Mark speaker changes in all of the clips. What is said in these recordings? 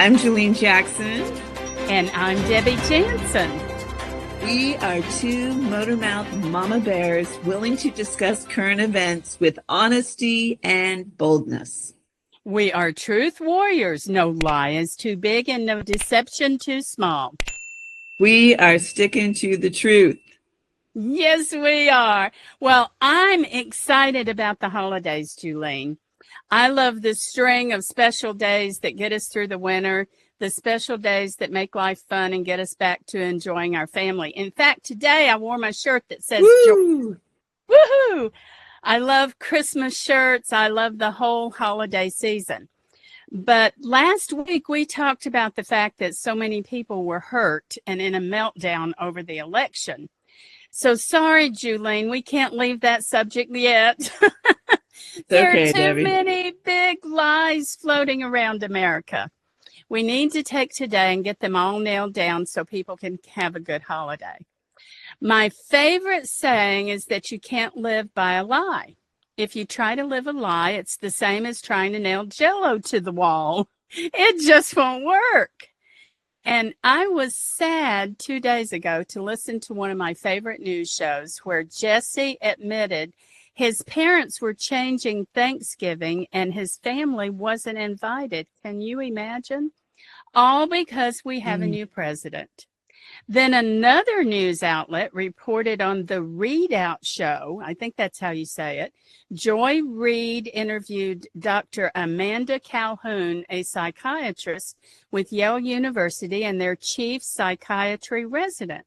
Speaker 1: I'm Julene Jackson.
Speaker 2: And I'm Debbie Jansen.
Speaker 1: We are two motor-mouthed mama bears willing to discuss current events with honesty and boldness.
Speaker 2: We are truth warriors. No lie is too big and no deception too small.
Speaker 1: We are sticking to the truth.
Speaker 2: Yes, we are. Well, I'm excited about the holidays, Julene. I love the string of special days that get us through the winter, the special days that make life fun and get us back to enjoying our family. In fact, today I wore my shirt that says
Speaker 1: Woo!
Speaker 2: Woohoo! I love Christmas shirts. I love the whole holiday season. But last week we talked about the fact that so many people were hurt and in a meltdown over the election. So sorry, Julene, we can't leave that subject yet. There
Speaker 1: Okay,
Speaker 2: are too
Speaker 1: Debbie.
Speaker 2: many big lies floating around America. We need to take today and get them all nailed down so people can have a good holiday. My favorite saying is that you can't live by a lie. If you try to live a lie, it's the same as trying to nail Jell-O to the wall. It just won't work. And I was sad 2 days ago to listen to one of my favorite news shows where Jesse admitted his parents were changing Thanksgiving and his family wasn't invited. Can you imagine? All because we have a new president. Then another news outlet reported on the Read Out show, I think that's how you say it, Joy Reid interviewed Dr. Amanda Calhoun, a psychiatrist with Yale University and their chief psychiatry resident.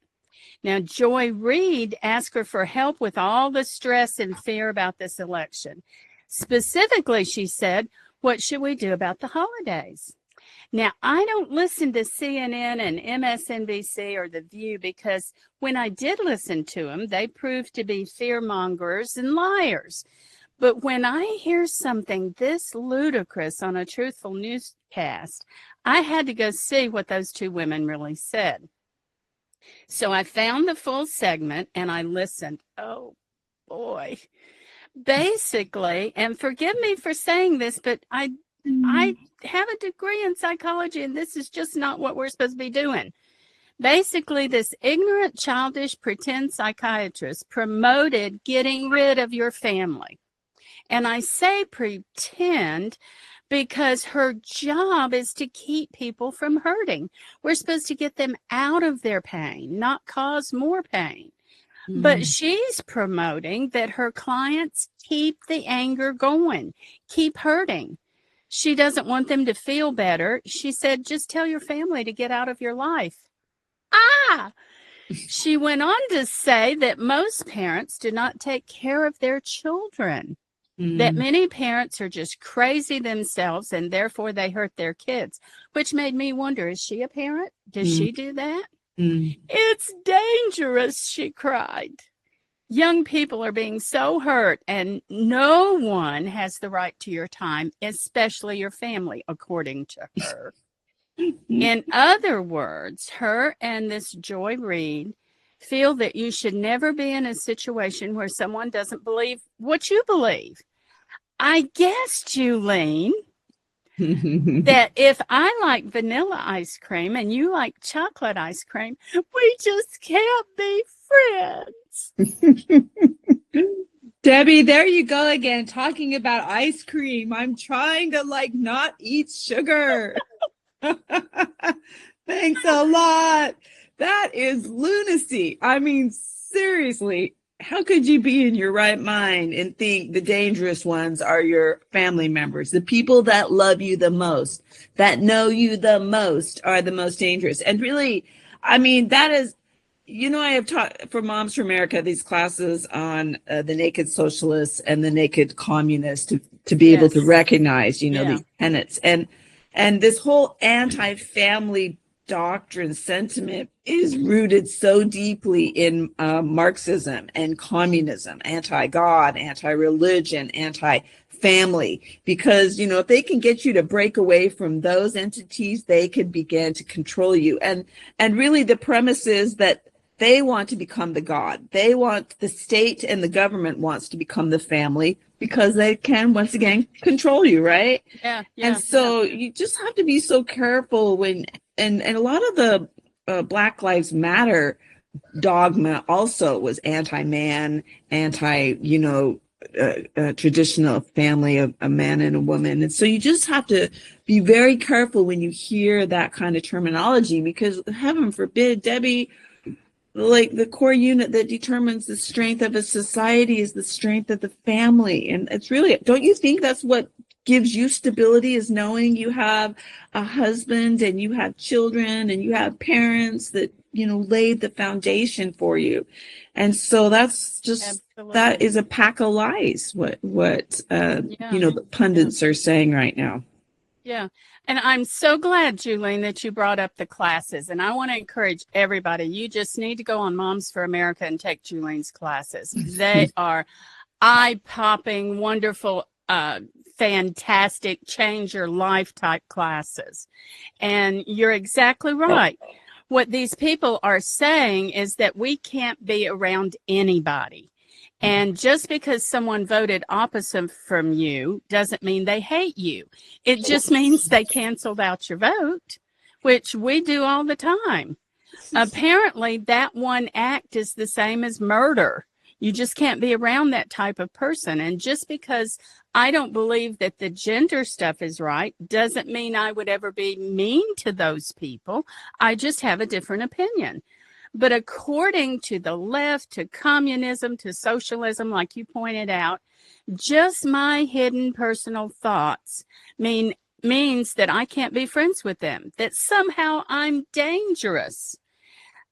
Speaker 2: Now, Joy Reid asked her for help with all the stress and fear about this election. Specifically, she said, what should we do about the holidays? Now, I don't listen to CNN and MSNBC or The View because when I did listen to them, they proved to be fear-mongers and liars. But when I hear something this ludicrous on a truthful newscast, I had to go see what those two women really said. So I found the full segment and I listened. Oh, boy. Basically, and forgive me for saying this, but I have a degree in psychology, and this is just not what we're supposed to be doing. Basically, this ignorant, childish, pretend psychiatrist promoted getting rid of your family. And I say pretend because her job is to keep people from hurting. We're supposed to get them out of their pain, not cause more pain. But she's promoting that her clients keep the anger going, keep hurting. She doesn't want them to feel better. She said, just tell your family to get out of your life. She went on to say that most parents do not take care of their children, that many parents are just crazy themselves and therefore they hurt their kids, which made me wonder, is she a parent? Does she do that? It's dangerous, she cried. Young people are being so hurt, and no one has the right to your time, especially your family, according to her. In other words, her and this Joy Reid feel that you should never be in a situation where someone doesn't believe what you believe. I guess, Julene, that if I like vanilla ice cream and you like chocolate ice cream, we just can't be friends.
Speaker 1: Debbie, there you go again, talking about ice cream. I'm trying to not eat sugar. Thanks a lot. That is lunacy. I mean, seriously, how could you be in your right mind and think the dangerous ones are your family members? The people that love you the most, that know you the most, are the most dangerous. And really, I mean, that is, I have taught for Moms for America these classes on the naked socialists and the naked communists to be able to recognize, these tenets. And this whole anti-family doctrine sentiment is rooted so deeply in Marxism and communism, anti-God, anti-religion, anti-family, because, if they can get you to break away from those entities, they could begin to control you. And really the premise is that They want to become the God. The state and the government wants to become the family because they can, once again, control you, right?
Speaker 2: Yeah,
Speaker 1: And
Speaker 2: yeah, yeah.
Speaker 1: so you just have to be so careful and a lot of the Black Lives Matter dogma also was anti-man, traditional family of a man and a woman. And so you just have to be very careful when you hear that kind of terminology, because heaven forbid, Debbie, like the core unit that determines the strength of a society is the strength of the family. And it's really, don't you think that's what gives you stability, is knowing you have a husband and you have children and you have parents that, laid the foundation for you. And so that's just, that
Speaker 2: Absolutely.
Speaker 1: is a pack of lies,
Speaker 2: Yeah,
Speaker 1: the
Speaker 2: yeah,
Speaker 1: pundits are saying right now.
Speaker 2: yeah. And I'm so glad, Julian, that you brought up the classes. And I want to encourage everybody, you just need to go on Moms for America and take Julian's classes. They are eye-popping, wonderful, fantastic, change your life type classes. And you're exactly right. What these people are saying is that we can't be around anybody. And just because someone voted opposite from you doesn't mean they hate you. It just means they canceled out your vote, which we do all the time. Apparently, that one act is the same as murder. You just can't be around that type of person. And just because I don't believe that the gender stuff is right doesn't mean I would ever be mean to those people. I just have a different opinion. But according to the left, to communism, to socialism, like you pointed out, just my hidden personal thoughts means that I can't be friends with them, that somehow I'm dangerous.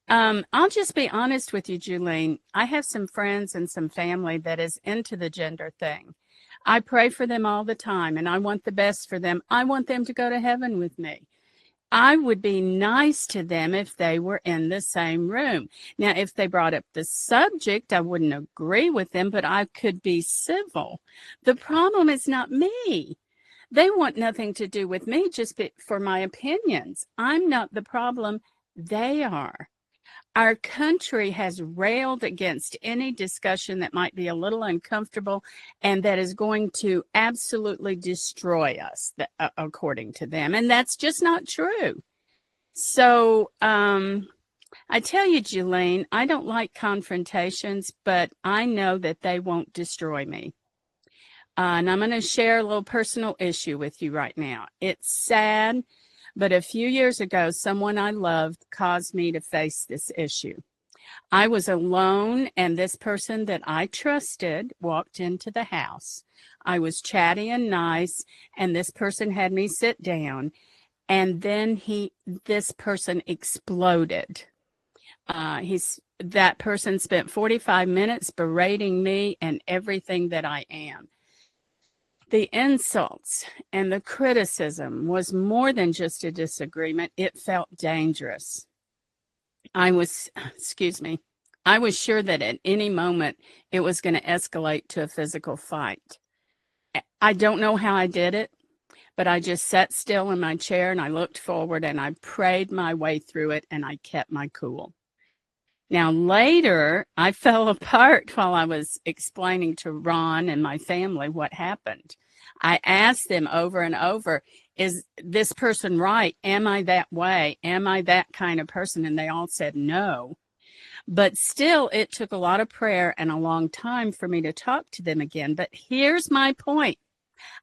Speaker 2: I'll just be honest with you, Julene. I have some friends and some family that is into the gender thing. I pray for them all the time and I want the best for them. I want them to go to heaven with me. I would be nice to them if they were in the same room. Now, if they brought up the subject, I wouldn't agree with them, but I could be civil. The problem is not me. They want nothing to do with me just for my opinions. I'm not the problem. They are. Our country has railed against any discussion that might be a little uncomfortable and that is going to absolutely destroy us, according to them. And that's just not true. So I tell you, Jelaine, I don't like confrontations, but I know that they won't destroy me. And I'm going to share a little personal issue with you right now. It's sad, but a few years ago, someone I loved caused me to face this issue. I was alone, and this person that I trusted walked into the house. I was chatty and nice, and this person had me sit down, and then this person exploded. That person spent 45 minutes berating me and everything that I am. The insults and the criticism was more than just a disagreement. It felt dangerous. Excuse me, I was sure that at any moment it was going to escalate to a physical fight. I don't know how I did it, but I just sat still in my chair and I looked forward and I prayed my way through it and I kept my cool. Now, later, I fell apart while I was explaining to Ron and my family what happened. I asked them over and over, is this person right? Am I that way? Am I that kind of person? And they all said no. But still, it took a lot of prayer and a long time for me to talk to them again. But here's my point.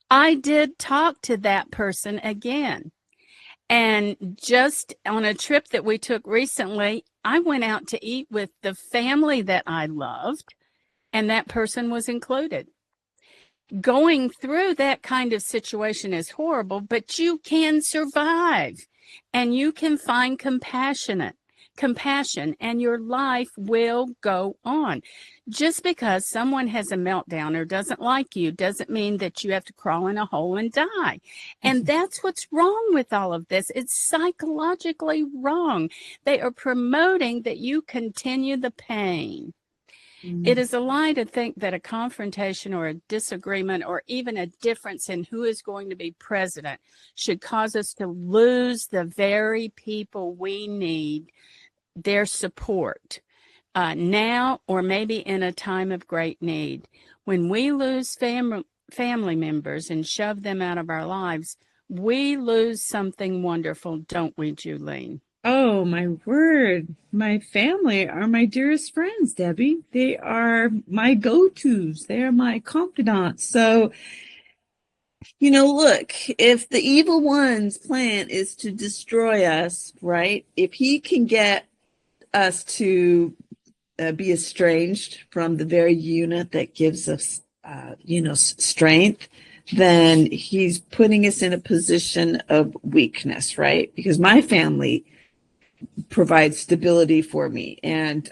Speaker 2: I did talk to that person again. And just on a trip that we took recently, I went out to eat with the family that I loved, and that person was included. Going through that kind of situation is horrible, but you can survive and you can find compassion, and your life will go on. Just because someone has a meltdown or doesn't like you doesn't mean that you have to crawl in a hole and die. And that's what's wrong with all of this. It's psychologically wrong. They are promoting that you continue the pain. It is a lie to think that a confrontation or a disagreement or even a difference in who is going to be president should cause us to lose the very people we need, their support. now or maybe in a time of great need. When we lose family members and shove them out of our lives, we lose something wonderful, don't we, Julene?
Speaker 1: Oh, my word. My family are my dearest friends, Debbie. They are my go-tos. They are my confidants. So, look, if the evil one's plan is to destroy us, right? If he can get us to be estranged from the very unit that gives us, strength, then he's putting us in a position of weakness, right? Because my family provides stability for me. And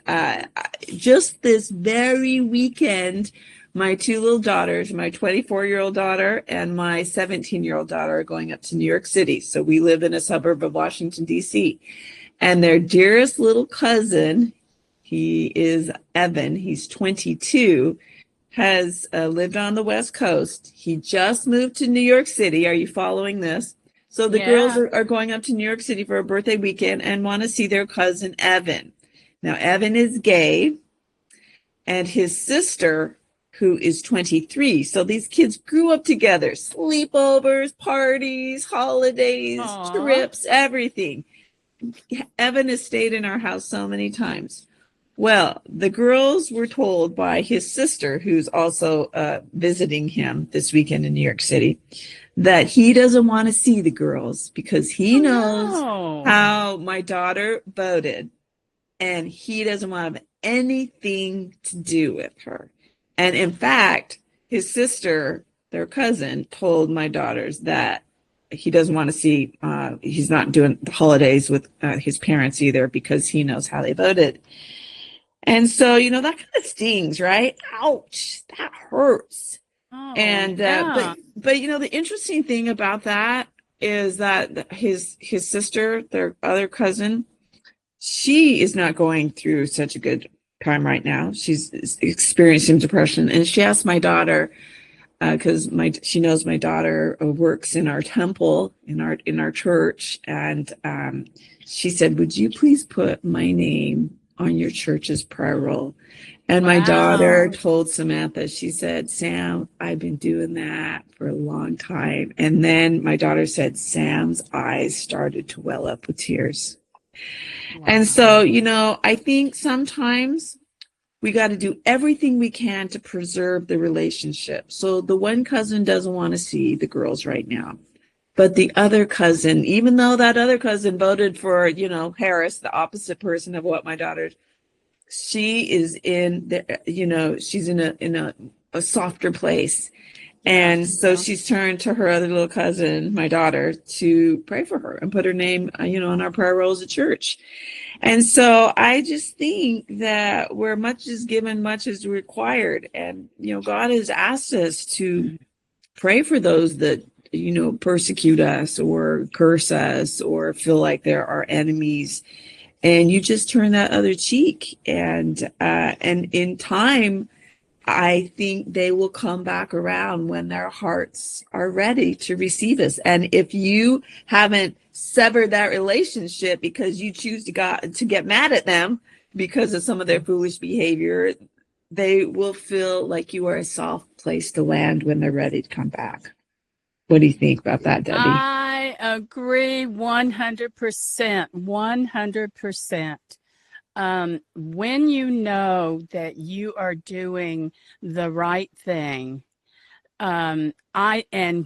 Speaker 1: just this very weekend, my two little daughters, my 24-year-old daughter and my 17-year-old daughter, are going up to New York City. So we live in a suburb of Washington, D.C. And their dearest little cousin, he is Evan, he's 22, has lived on the West Coast. He just moved to New York City. Are you following this? So the girls are going up to New York City for a birthday weekend and want to see their cousin Evan. Now, Evan is gay, and his sister, who is 23. So these kids grew up together, sleepovers, parties, holidays, trips, everything. Evan has stayed in our house so many times. Well, the girls were told by his sister, who's also visiting him this weekend in New York City, that he doesn't want to see the girls because he knows how my daughter voted, and he doesn't want to have anything to do with her. And in fact, his sister, their cousin, told my daughters that he doesn't want to see, he's not doing the holidays with his parents either because he knows how they voted. And so, that kind of stings, right? Ouch, that hurts. And but the interesting thing about that is that his sister, their other cousin, she is not going through such a good time right now. She's experiencing depression, and she asked my daughter, because she knows my daughter works in our temple in our church, and she said, "Would you please put my name on your church's prayer roll?" And my daughter told Samantha, she said, "Sam, I've been doing that for a long time." And then my daughter said, Sam's eyes started to well up with tears. Wow. And so, I think sometimes we got to do everything we can to preserve the relationship. So the one cousin doesn't want to see the girls right now. But the other cousin, even though that other cousin voted for, Harris, the opposite person of what my daughter, she is in the, she's in a softer place. And so she's turned to her other little cousin, my daughter, to pray for her and put her name, on our prayer rolls at church. And so I just think that where much is given, much is required. And, God has asked us to pray for those that, persecute us or curse us or feel like they're our enemies. And you just turn that other cheek. And in time, I think they will come back around when their hearts are ready to receive us. And if you haven't severed that relationship because you choose to get mad at them because of some of their foolish behavior, they will feel like you are a soft place to land when they're ready to come back. What do you think about that, Debbie?
Speaker 2: I agree 100%. 100%. When you know that you are doing the right thing, and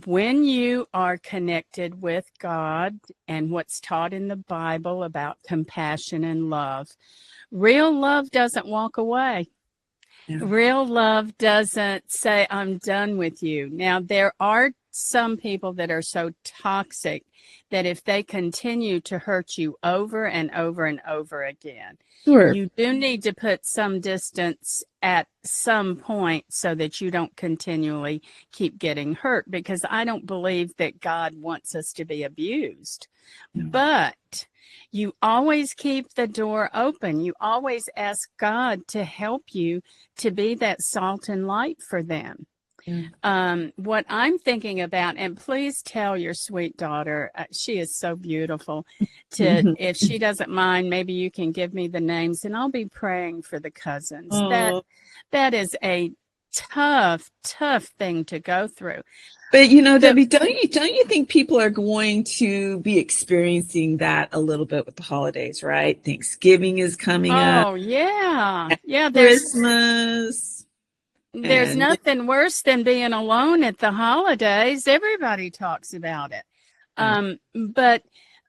Speaker 2: when you are connected with God and what's taught in the Bible about compassion and love, real love doesn't walk away. Yeah. Real love doesn't say, I'm done with you. Now, there are some people that are so toxic that if they continue to hurt you over and over and over again, sure, you do need to put some distance at some point so that you don't continually keep getting hurt, because I don't believe that God wants us to be abused. No. But you always keep the door open. You always ask God to help you to be that salt and light for them. What I'm thinking about, and please tell your sweet daughter, she is so beautiful, to, if she doesn't mind, maybe you can give me the names and I'll be praying for the cousins.
Speaker 1: Oh.
Speaker 2: That is a tough, tough thing to go through.
Speaker 1: But Debbie, don't you think people are going to be experiencing that a little bit with the holidays, right? Thanksgiving is coming up,
Speaker 2: Oh, yeah. Yeah,
Speaker 1: Christmas,
Speaker 2: there's
Speaker 1: and
Speaker 2: nothing worse than being alone at the holidays. Everybody talks about it.
Speaker 1: yeah,
Speaker 2: But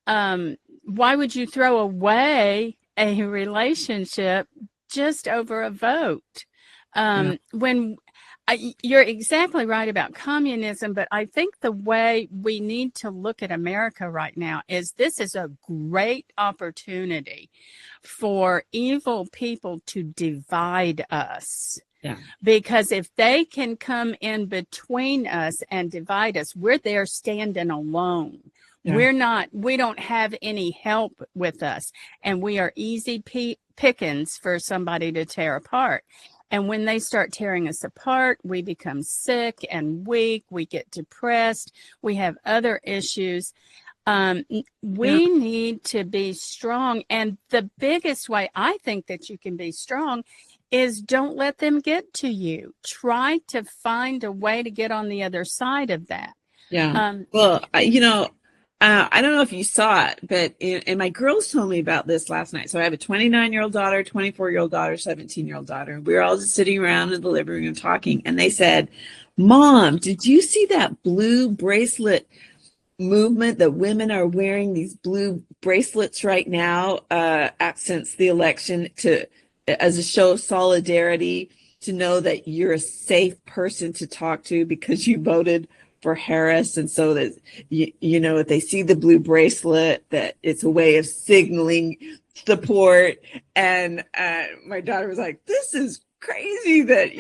Speaker 2: why would you throw away a relationship just over a vote?
Speaker 1: yeah,
Speaker 2: When you're exactly right about communism, but I think the way we need to look at America right now is this is a great opportunity for evil people to divide us.
Speaker 1: yeah,
Speaker 2: Because if they can come in between us and divide us, we're there standing alone.
Speaker 1: yeah,
Speaker 2: We don't have any help with us, and we are easy pickings for somebody to tear apart. And when they start tearing us apart, we become sick and weak. We get depressed. We have other issues.
Speaker 1: yeah,
Speaker 2: We need to be strong. And the biggest way I think that you can be strong is don't let them get to you. Try to find a way to get on the other side of that.
Speaker 1: yeah.
Speaker 2: Um,
Speaker 1: Well, I don't know if you saw it, but and my girls told me about this last night. So I have a 29-year-old daughter, 24-year-old daughter, 17-year-old daughter. We were all just sitting around in the living room talking, and they said, "Mom, did you see that blue bracelet movement that women are wearing these blue bracelets right now since the election to as a show of solidarity to know that you're a safe person to talk to because you voted for Harris, and so that if they see the blue bracelet that it's a way of signaling support." And my daughter was like, "This is crazy that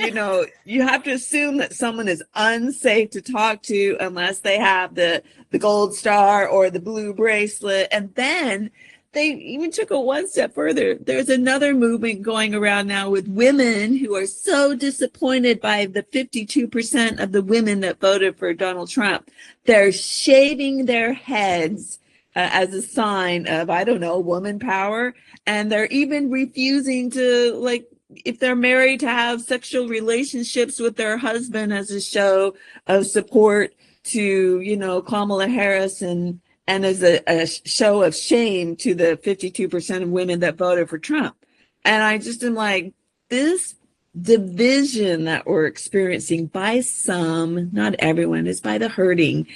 Speaker 1: you have to assume that someone is unsafe to talk to unless they have the gold star or the blue bracelet." And then they even took it one step further. There's another movement going around now with women who are so disappointed by the 52% of the women that voted for Donald Trump. They're shaving their heads as a sign of, I don't know, woman power. And they're even refusing to, like, if they're married, to have sexual relationships with their husband as a show of support to Kamala Harris, and as a show of shame to the 52% of women that voted for Trump. And I just am like, this division that we're experiencing by some, not everyone, is by the hurting,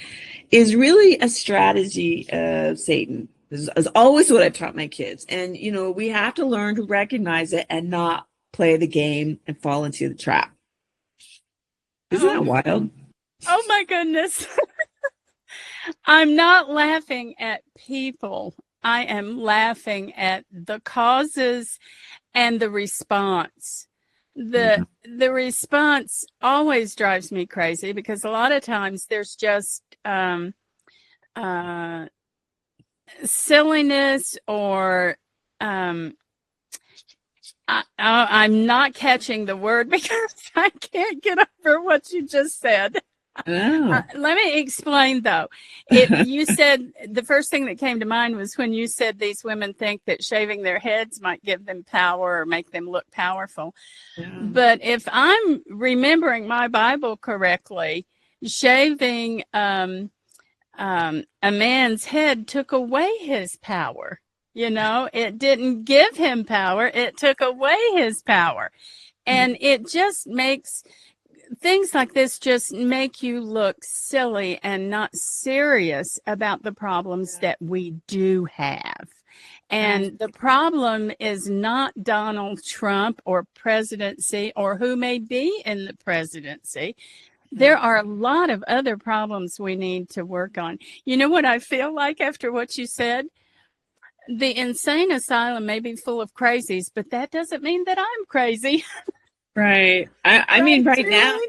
Speaker 1: is really a strategy of Satan. This is always what I've taught my kids. And we have to learn to recognize it and not play the game and fall into the trap. Isn't that
Speaker 2: oh,
Speaker 1: wild?
Speaker 2: oh my goodness. I'm not laughing at people. I am laughing at the causes and the response.
Speaker 1: Yeah.
Speaker 2: The response always drives me crazy because a lot of times there's just uh, silliness or I'm not catching the word because I can't get over what you just said.
Speaker 1: Oh.
Speaker 2: Let me explain though. You said the first thing that came to mind was when you said these women think that shaving their heads might give them power or make them look powerful.
Speaker 1: Yeah.
Speaker 2: But if I'm remembering my Bible correctly, shaving a man's head took away his power. It didn't give him power, it took away his power. And it just makes things like this just make you look silly and not serious about the problems that we do have. And the problem is not Donald Trump or presidency or who may be in the presidency. There are a lot of other problems we need to work on. You know what I feel like after what you said? The insane asylum may be full of crazies, but that doesn't mean that I'm crazy.
Speaker 1: Right. I mean,
Speaker 2: Right,
Speaker 1: right now,
Speaker 2: Julie?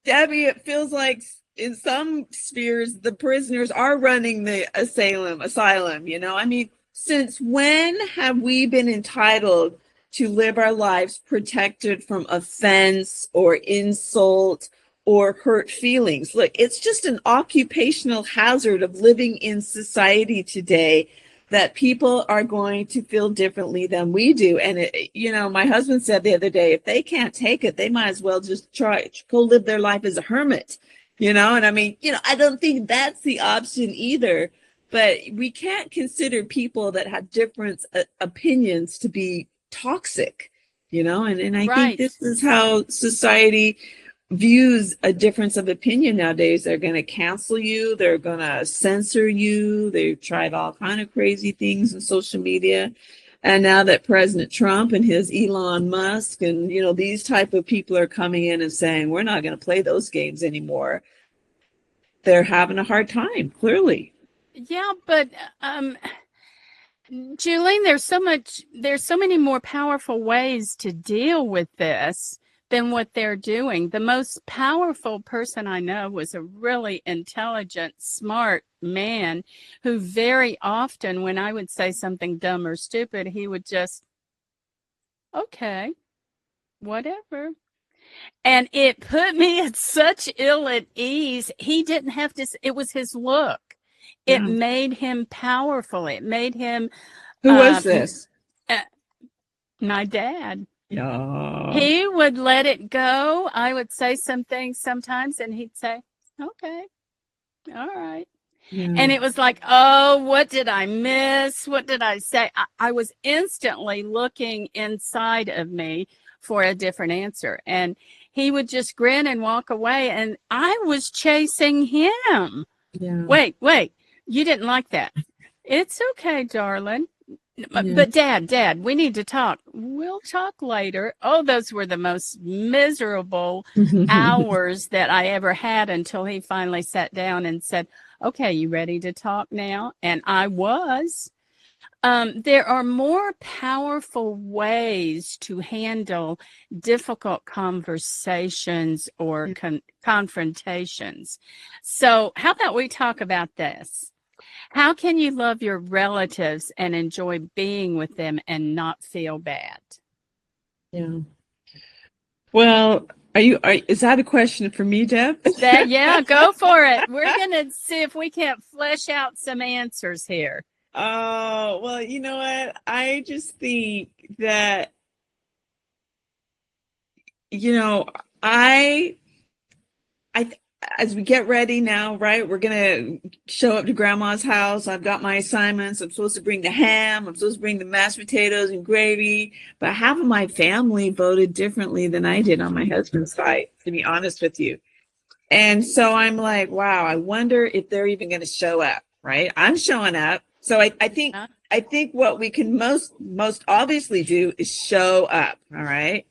Speaker 1: Debbie, it feels like in some spheres, the prisoners are running the asylum. I mean, since when have we been entitled to live our lives protected from offense or insult or hurt feelings. Look, it's just an occupational hazard of living in society today that people are going to feel differently than we do. And, my husband said the other day, if they can't take it, they might as well just go live their life as a hermit, And I mean, I don't think that's the option either. But we can't consider people that have different opinions to be toxic, and I think
Speaker 2: Right.
Speaker 1: this is how society views a difference of opinion nowadays. They're going to cancel you. They're going to censor you. They've tried all kind of crazy things in social media. And now that President Trump and his Elon Musk and, these type of people are coming in and saying, we're not going to play those games anymore, they're having a hard time, clearly.
Speaker 2: Yeah, but Julene, there's so many more powerful ways to deal with this than what they're doing. The most powerful person I know was a really intelligent, smart man who very often, when I would say something dumb or stupid, he would just, okay, whatever. And it put me at such ill at ease. He didn't have to, it was his look. It
Speaker 1: Yeah.
Speaker 2: made him powerful. It made him.
Speaker 1: Who was this?
Speaker 2: My dad.
Speaker 1: Yeah.
Speaker 2: He would let it go. I would say some things sometimes, and he'd say, okay, all right.
Speaker 1: Yeah.
Speaker 2: And it was like, oh, what did I miss? What did I say? I was instantly looking inside of me for a different answer. And he would just grin and walk away. And I was chasing him.
Speaker 1: Yeah.
Speaker 2: Wait, you didn't like that. It's okay, darling.
Speaker 1: Yeah.
Speaker 2: But Dad, we need to talk. We'll talk later. Oh, those were the most miserable hours that I ever had until he finally sat down and said, okay, you ready to talk now? And I was. There are more powerful ways to handle difficult conversations or confrontations. So how about we talk about this? How can you love your relatives and enjoy being with them and not feel bad?
Speaker 1: Yeah. Well, is that a question for me, Deb?
Speaker 2: Yeah, go for it. We're going to see if we can't flesh out some answers here.
Speaker 1: Oh, well, you know what? I just think that, as we get ready now, right, we're going to show up to grandma's house. I've got my assignments. I'm supposed to bring the ham. I'm supposed to bring the mashed potatoes and gravy. But half of my family voted differently than I did on my husband's side, to be honest with you. And so I'm like, wow, I wonder if they're even going to show up, right? I'm showing up. So I think what we can most obviously do is show up, all right?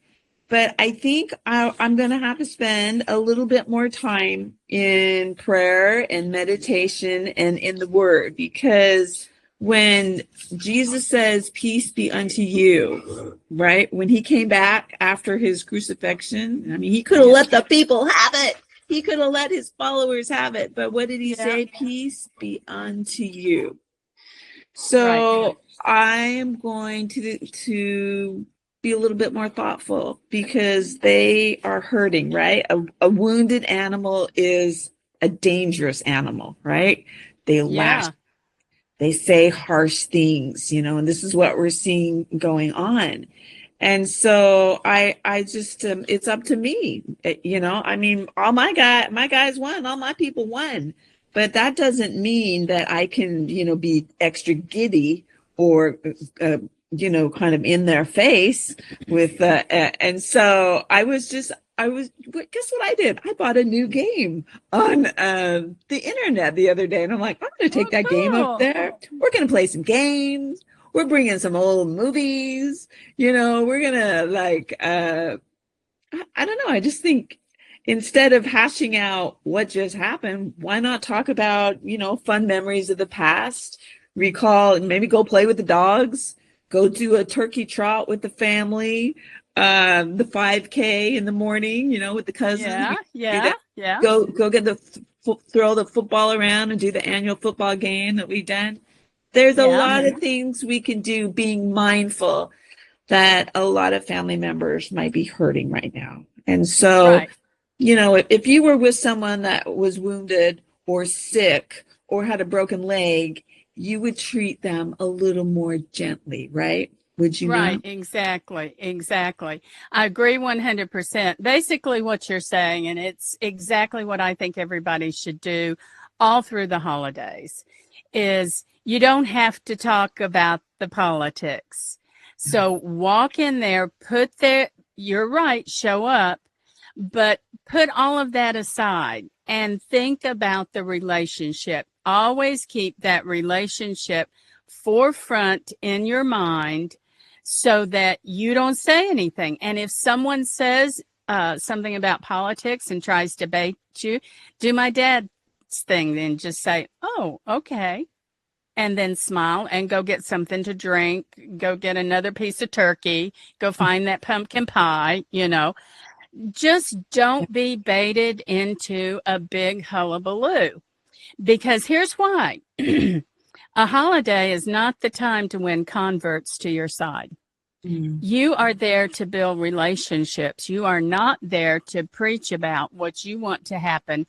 Speaker 1: But I think I'm going to have to spend a little bit more time in prayer and meditation and in the Word, because when Jesus says, peace be unto you, right? When he came back after his crucifixion, I mean, he could have let the people have it. He could have let his followers have it. But what did he say? Peace be unto you. So I am going to be a little bit more thoughtful, because they are hurting, right? A wounded animal is a dangerous animal, right? They lash, they say harsh things, and this is what we're seeing going on. And so I just, it's up to me, I mean, all my guys won, all my people won, but that doesn't mean that I can, be extra giddy or, kind of in their face with, and so guess what I did? I bought a new game on the internet the other day, and I'm like, I'm going to take that game up there. We're going to play some games. We're bringing some old movies, we're going to I don't know. I just think instead of hashing out what just happened, why not talk about, fun memories of the past, recall, and maybe go play with the dogs, go do a turkey trot with the family, the 5K in the morning, with the cousins.
Speaker 2: Yeah.
Speaker 1: Go get throw the football around and do the annual football game that we've done. There's a lot of things we can do, being mindful that a lot of family members might be hurting right now. And so You know, if you were with someone that was wounded or sick or had a broken leg, you would treat them a little more gently, right? Would you
Speaker 2: Right,
Speaker 1: not?
Speaker 2: exactly, exactly. I agree 100%. Basically, what you're saying, and it's exactly what I think everybody should do all through the holidays, is you don't have to talk about the politics. So walk in there, you're right, show up, but put all of that aside and think about the relationship. Always keep that relationship forefront in your mind so that you don't say anything. And if someone says something about politics and tries to bait you, do my dad's thing, then just say, oh, okay. And then smile and go get something to drink, go get another piece of turkey, go find that pumpkin pie, just don't be baited into a big hullabaloo. Because here's why. A holiday is not the time to win converts to your side.
Speaker 1: Mm.
Speaker 2: You are there to build relationships. You are not there to preach about what you want to happen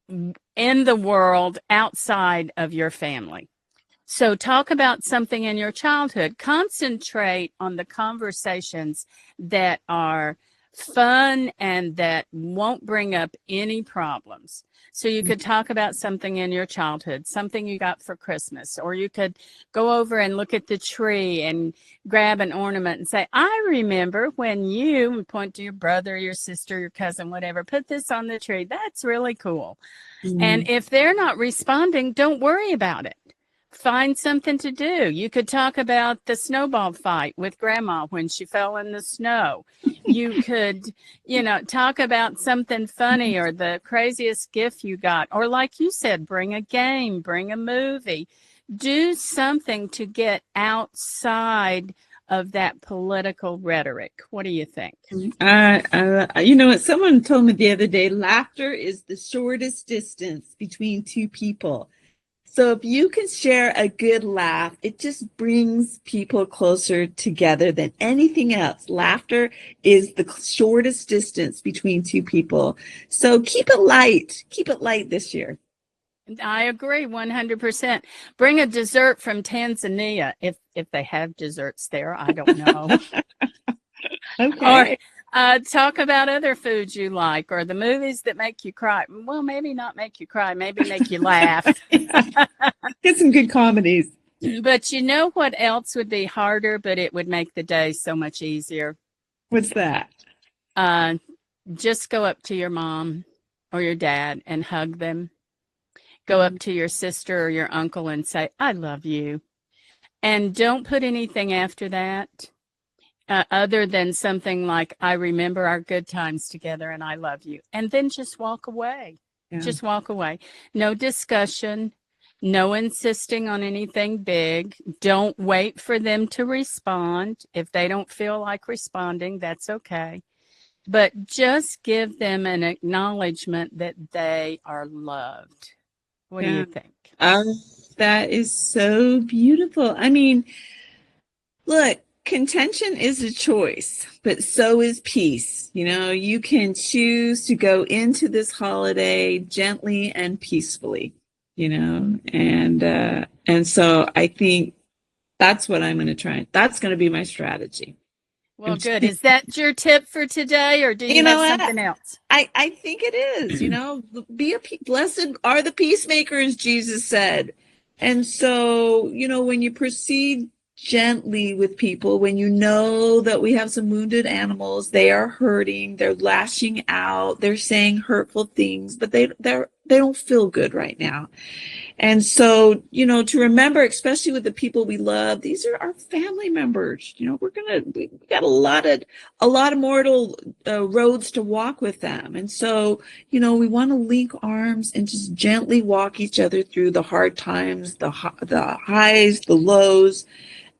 Speaker 2: in the world outside of your family. So talk about something in your childhood. Concentrate on the conversations that are fun and that won't bring up any problems. So you could talk about something in your childhood, something you got for Christmas, or you could go over and look at the tree and grab an ornament and say, I remember when you point to your brother, your sister, your cousin, whatever, put this on the tree. That's really cool. And
Speaker 1: Mm.
Speaker 2: if they're not responding, don't worry about it. Find something to do. You could talk about the snowball fight with grandma when she fell in the snow. You could, talk about something funny or the craziest gift you got. Or, like you said, bring a game, bring a movie. Do something to get outside of that political rhetoric. What do you think?
Speaker 1: You know what? Someone told me the other day, laughter is the shortest distance between two people. So if you can share a good laugh, it just brings people closer together than anything else. Laughter is the shortest distance between two people. So keep it light. Keep it light this year.
Speaker 2: I agree 100%. Bring a dessert from Tanzania if they have desserts there. I don't know. Or
Speaker 1: Okay.
Speaker 2: talk about other foods you like or the movies that make you cry. Well, maybe not make you cry, maybe make you laugh.
Speaker 1: Get some good comedies.
Speaker 2: But you know what else would be harder, but it would make the day so much easier?
Speaker 1: What's that?
Speaker 2: Uh, just go up to your mom or your dad and hug them. Go up to your sister or your uncle and say, I love you. And don't put anything after that. Other than something like, I remember our good times together and I love you. And then just walk away.
Speaker 1: Yeah.
Speaker 2: Just walk away. No discussion, no insisting on anything big. Don't wait for them to respond. If they don't feel like responding, that's okay. But just give them an acknowledgement that they are loved. What do you
Speaker 1: Yeah.
Speaker 2: think?
Speaker 1: Um, that is so beautiful. I mean, look, contention is a choice, but so is peace. You know, you can choose to go into this holiday gently and peacefully, and so I think that's what I'm going to try. That's going to be my strategy.
Speaker 2: Well, good. Is that your tip for today, or do
Speaker 1: You
Speaker 2: you
Speaker 1: know
Speaker 2: have
Speaker 1: what?
Speaker 2: something else?
Speaker 1: I think it is, blessed are the peacemakers, Jesus said. And so, when you proceed gently with people, when you know that we have some wounded animals, they are hurting, they're lashing out, they're saying hurtful things, but they don't feel good right now. And so, to remember, especially with the people we love, these are our family members. We got a lot of mortal roads to walk with them. And so, we want to link arms and just gently walk each other through the hard times, the highs, the lows,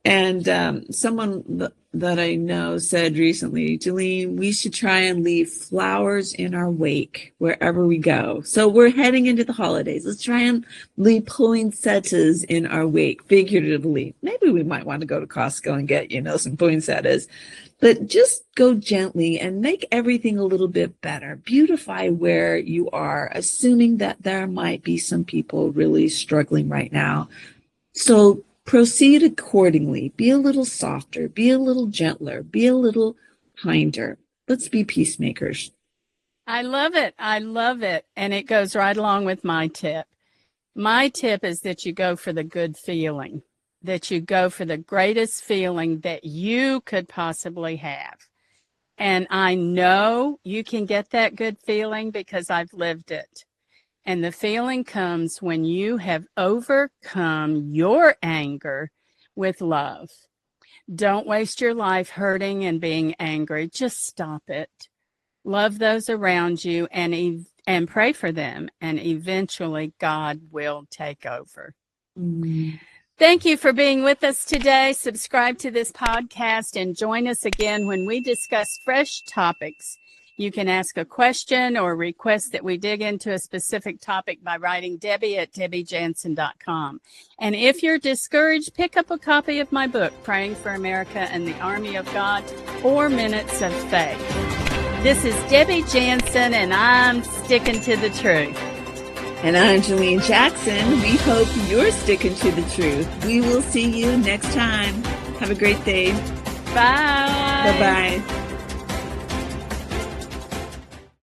Speaker 1: And someone that I know said recently, Jolene, we should try and leave flowers in our wake wherever we go. So we're heading into the holidays. Let's try and leave poinsettias in our wake, figuratively. Maybe we might want to go to Costco and get, some poinsettias. But just go gently and make everything a little bit better. Beautify where you are, assuming that there might be some people really struggling right now. So proceed accordingly. Be a little softer, be a little gentler, be a little kinder. Let's be peacemakers.
Speaker 2: I love it. I love it. And it goes right along with my tip. My tip is that you go for the good feeling, that you go for the greatest feeling that you could possibly have. And I know you can get that good feeling because I've lived it. And the feeling comes when you have overcome your anger with love. Don't waste your life hurting and being angry. Just stop it. Love those around you and pray for them. And eventually God will take over.
Speaker 1: Mm.
Speaker 2: Thank you for being with us today. Subscribe to this podcast and join us again when we discuss fresh topics. You can ask a question or request that we dig into a specific topic by writing Debbie at debbiejansen.com. And if you're discouraged, pick up a copy of my book, Praying for America and the Army of God, 4 Minutes of Faith. This is Debbie Jansen, and I'm sticking to the truth.
Speaker 1: And I'm Jolene Jackson. We hope you're sticking to the truth. We will see you next time. Have a great day.
Speaker 2: Bye.
Speaker 1: Bye-bye.